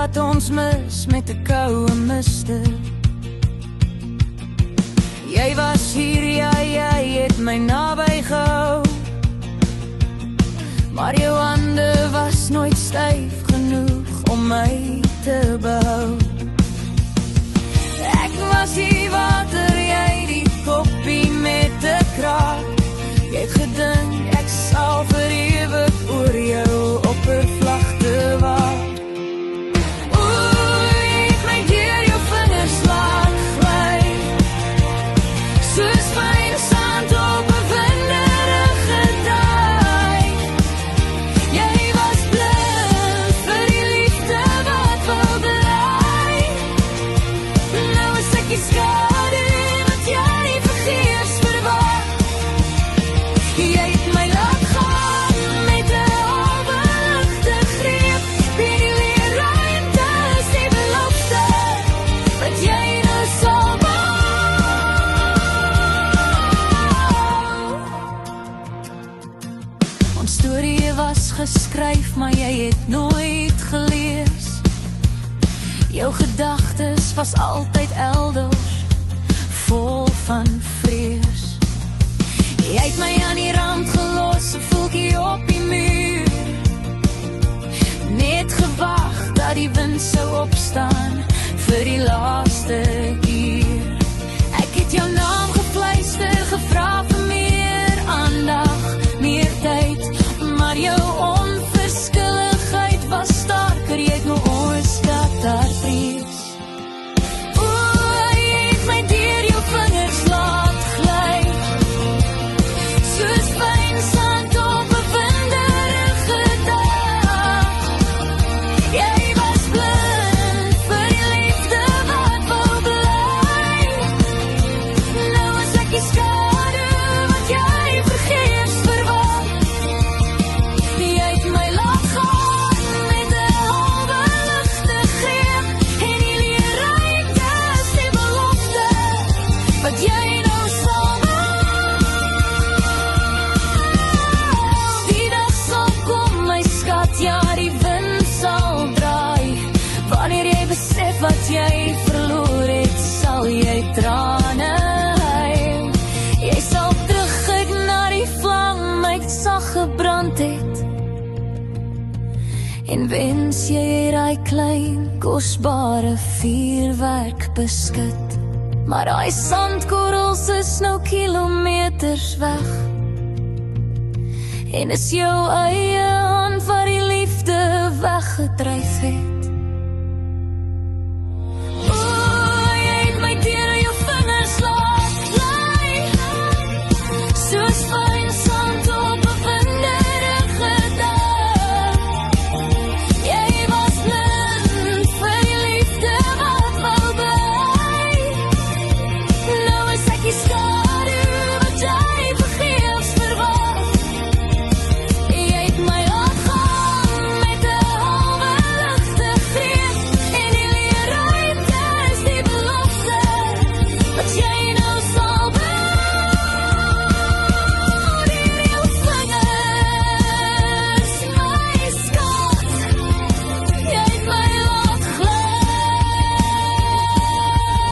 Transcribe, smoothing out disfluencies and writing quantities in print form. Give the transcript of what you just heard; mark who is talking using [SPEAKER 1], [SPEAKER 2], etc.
[SPEAKER 1] wat ons mis met 'n koue miste. Jy was hier, ja, jy het my naby gehou, maar jou hande was nooit styf genoeg om my te behou. Ek was die water, jy die koppie met 'n kraak. Jy het gedink ek sal vir ewig oor jou oppervlakte waak. Oeh, jy het my deur jou vingers laat gly, soos fyn sand op 'n winderige dag. Jy was blind vir die liefde wat wou bly. Nou is ek die skade wat jy vergeefs verwag. Jy het my laat gaan met 'n albeligte greep. Ben die weer ruimtes, die belofte wat jy nou sal bou. Ons storie was geskryf, maar jy het nooit gelees. Jou gedagtes was altyd elders, vol van vrees. Jy het my aan die rand gelos, 'n voeltjie op die muur, net gewag dat die wind sou opstaan vir die laaste keer. Ek het jou naam gefluister, gevra vir meer aandag, meer tyd, maar jou onverskilligheid was sterker, jy het my oorskat daar vrees. Oeh, jy het my deur jou vingers laat gly, soos fyn sand op 'n winderige dag. Jy was blind vir die liefde wat wou bly. Nou is ek die skade wat jy vergeefs verwag. Jy het my laat gaan met 'n albeligte greep, en die leerrytes, die belofte wat jy nou sal bou. Die dag sal kom, my skat, ja, die wind sal draai. Wanneer jy besef wat jy verloor het, sal jy trane huil. Jy sal terugkyk na die vlam my sag gebrand het, en wens jy het daai klein, kosbare vuurwerk beskut. Maar daai sandkorrels is nou kilometers weg, en is jou eie hand wat die liefde weggedryf het.